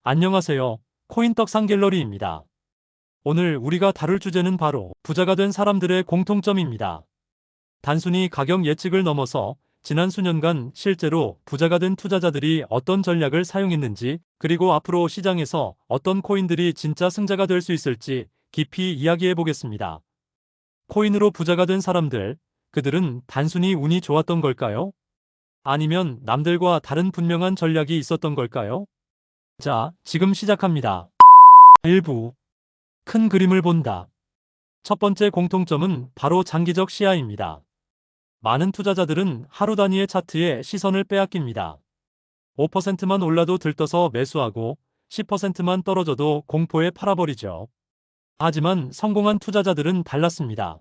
안녕하세요. 코인떡상 갤러리입니다. 오늘 우리가 다룰 주제는 바로 부자가 된 사람들의 공통점입니다. 단순히 가격 예측을 넘어서 지난 수년간 실제로 부자가 된 투자자들이 어떤 전략을 사용했는지, 그리고 앞으로 시장에서 어떤 코인들이 진짜 승자가 될 수 있을지 깊이 이야기해 보겠습니다. 코인으로 부자가 된 사람들, 그들은 단순히 운이 좋았던 걸까요? 아니면 남들과 다른 분명한 전략이 있었던 걸까요? 자, 지금 시작합니다. 일부 큰 그림을 본다. 첫 번째 공통점은 바로 장기적 시야입니다. 많은 투자자들은 하루 단위의 차트에 시선을 빼앗깁니다. 5%만 올라도 들떠서 매수하고 10%만 떨어져도 공포에 팔아버리죠. 하지만 성공한 투자자들은 달랐습니다.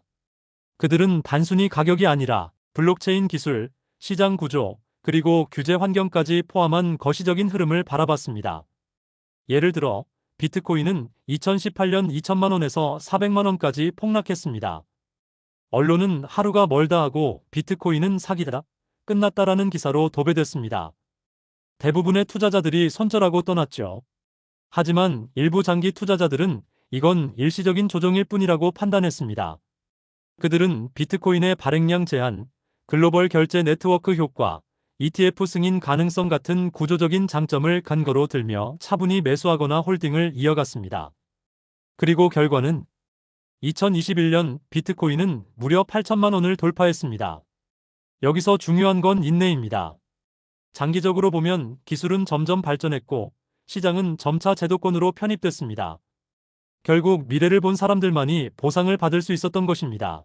그들은 단순히 가격이 아니라 블록체인 기술, 시장 구조, 그리고 규제 환경까지 포함한 거시적인 흐름을 바라봤습니다. 예를 들어 비트코인은 2018년 2천만 원에서 400만 원까지 폭락했습니다. 언론은 하루가 멀다 하고 비트코인은 사기다, 끝났다라는 기사로 도배됐습니다. 대부분의 투자자들이 손절하고 떠났죠. 하지만 일부 장기 투자자들은 이건 일시적인 조정일 뿐이라고 판단했습니다. 그들은 비트코인의 발행량 제한, 글로벌 결제 네트워크 효과, ETF 승인 가능성 같은 구조적인 장점을 근거로 들며 차분히 매수하거나 홀딩을 이어갔습니다. 그리고 결과는 2021년 비트코인은 무려 8천만 원을 돌파했습니다. 여기서 중요한 건 인내입니다. 장기적으로 보면 기술은 점점 발전했고 시장은 점차 제도권으로 편입됐습니다. 결국 미래를 본 사람들만이 보상을 받을 수 있었던 것입니다.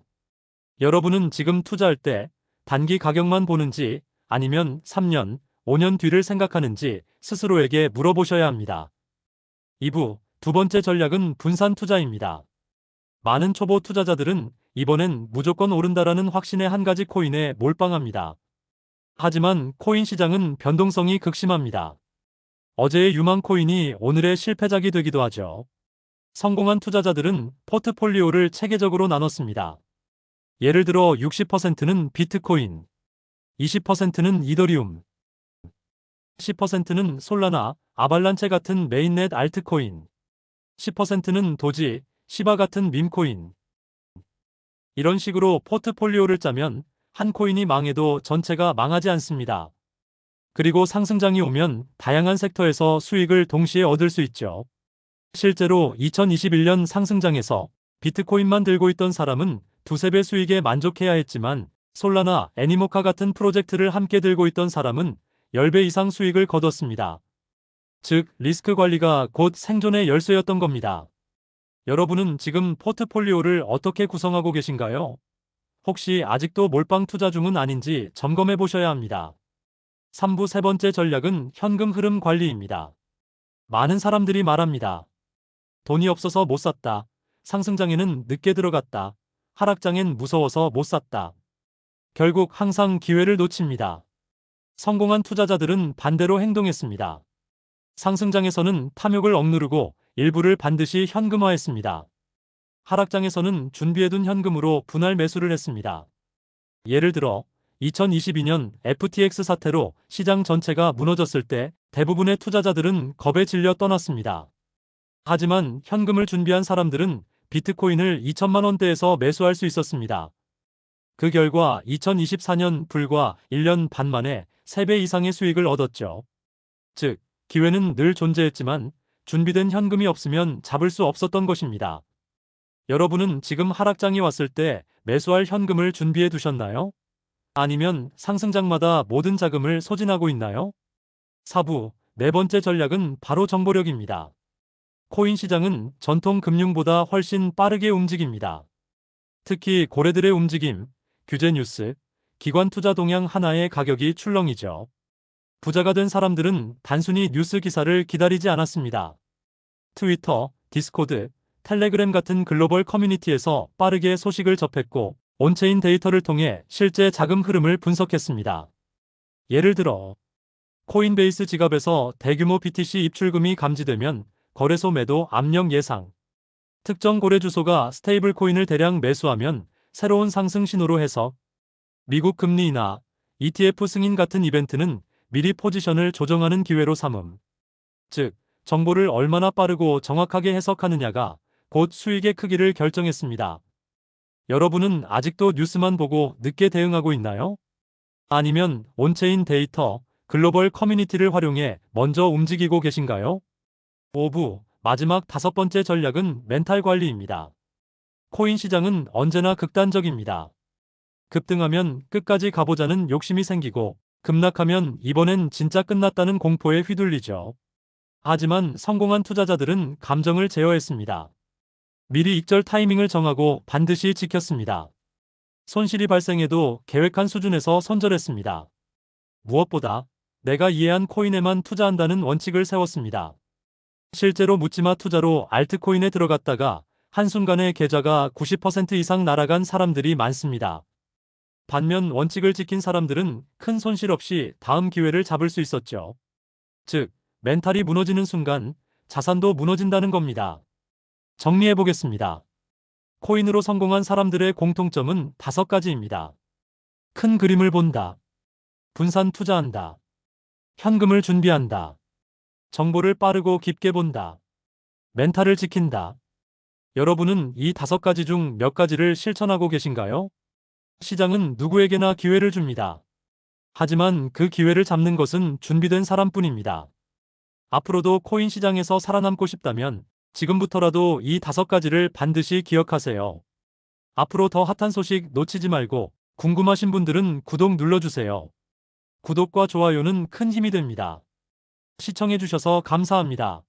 여러분은 지금 투자할 때 단기 가격만 보는지 아니면 3년, 5년 뒤를 생각하는지 스스로에게 물어보셔야 합니다. 2부, 두 번째 전략은 분산 투자입니다. 많은 초보 투자자들은 이번엔 무조건 오른다라는 확신에 한 가지 코인에 몰빵합니다. 하지만 코인 시장은 변동성이 극심합니다. 어제의 유망 코인이 오늘의 실패작이 되기도 하죠. 성공한 투자자들은 포트폴리오를 체계적으로 나눴습니다. 예를 들어 60%는 비트코인, 20%는 이더리움, 10%는 솔라나, 아발란체 같은 메인넷 알트코인, 10%는 도지, 시바 같은 밈코인. 이런 식으로 포트폴리오를 짜면 한 코인이 망해도 전체가 망하지 않습니다. 그리고 상승장이 오면 다양한 섹터에서 수익을 동시에 얻을 수 있죠. 실제로 2021년 상승장에서 비트코인만 들고 있던 사람은 두세 배 수익에 만족해야 했지만 솔라나, 애니모카 같은 프로젝트를 함께 들고 있던 사람은 10배 이상 수익을 거뒀습니다. 즉, 리스크 관리가 곧 생존의 열쇠였던 겁니다. 여러분은 지금 포트폴리오를 어떻게 구성하고 계신가요? 혹시 아직도 몰빵 투자 중은 아닌지 점검해 보셔야 합니다. 3부 세 번째 전략은 현금 흐름 관리입니다. 많은 사람들이 말합니다. 돈이 없어서 못 샀다. 상승장에는 늦게 들어갔다. 하락장엔 무서워서 못 샀다. 결국 항상 기회를 놓칩니다. 성공한 투자자들은 반대로 행동했습니다. 상승장에서는 탐욕을 억누르고 일부를 반드시 현금화했습니다. 하락장에서는 준비해둔 현금으로 분할 매수를 했습니다. 예를 들어 2022년 FTX 사태로 시장 전체가 무너졌을 때 대부분의 투자자들은 겁에 질려 떠났습니다. 하지만 현금을 준비한 사람들은 비트코인을 2천만 원대에서 매수할 수 있었습니다. 그 결과 2024년 불과 1년 반 만에 3배 이상의 수익을 얻었죠. 즉, 기회는 늘 존재했지만 준비된 현금이 없으면 잡을 수 없었던 것입니다. 여러분은 지금 하락장이 왔을 때 매수할 현금을 준비해 두셨나요? 아니면 상승장마다 모든 자금을 소진하고 있나요? 4부, 네 번째 전략은 바로 정보력입니다. 코인 시장은 전통 금융보다 훨씬 빠르게 움직입니다. 특히 고래들의 움직임, 규제 뉴스, 기관 투자 동향 하나의 가격이 출렁이죠. 부자가 된 사람들은 단순히 뉴스 기사를 기다리지 않았습니다. 트위터, 디스코드, 텔레그램 같은 글로벌 커뮤니티에서 빠르게 소식을 접했고 온체인 데이터를 통해 실제 자금 흐름을 분석했습니다. 예를 들어 코인베이스 지갑에서 대규모 BTC 입출금이 감지되면 거래소 매도 압력 예상, 특정 거래 주소가 스테이블 코인을 대량 매수하면 새로운 상승 신호로 해석, 미국 금리 인하, ETF 승인 같은 이벤트는 미리 포지션을 조정하는 기회로 삼음. 즉, 정보를 얼마나 빠르고 정확하게 해석하느냐가 곧 수익의 크기를 결정했습니다. 여러분은 아직도 뉴스만 보고 늦게 대응하고 있나요? 아니면 온체인 데이터, 글로벌 커뮤니티를 활용해 먼저 움직이고 계신가요? 5부 마지막 5번째 전략은 멘탈 관리입니다. 코인 시장은 언제나 극단적입니다. 급등하면 끝까지 가보자는 욕심이 생기고 급락하면 이번엔 진짜 끝났다는 공포에 휘둘리죠. 하지만 성공한 투자자들은 감정을 제어했습니다. 미리 익절 타이밍을 정하고 반드시 지켰습니다. 손실이 발생해도 계획한 수준에서 손절했습니다. 무엇보다 내가 이해한 코인에만 투자한다는 원칙을 세웠습니다. 실제로 묻지마 투자로 알트코인에 들어갔다가 한순간에 계좌가 90% 이상 날아간 사람들이 많습니다. 반면 원칙을 지킨 사람들은 큰 손실 없이 다음 기회를 잡을 수 있었죠. 즉, 멘탈이 무너지는 순간 자산도 무너진다는 겁니다. 정리해 보겠습니다. 코인으로 성공한 사람들의 공통점은 5가지입니다. 큰 그림을 본다. 분산 투자한다. 현금을 준비한다. 정보를 빠르고 깊게 본다. 멘탈을 지킨다. 여러분은 이 5가지 중 몇 가지를 실천하고 계신가요? 시장은 누구에게나 기회를 줍니다. 하지만 그 기회를 잡는 것은 준비된 사람뿐입니다. 앞으로도 코인 시장에서 살아남고 싶다면 지금부터라도 이 5가지를 반드시 기억하세요. 앞으로 더 핫한 소식 놓치지 말고 궁금하신 분들은 구독 눌러주세요. 구독과 좋아요는 큰 힘이 됩니다. 시청해주셔서 감사합니다.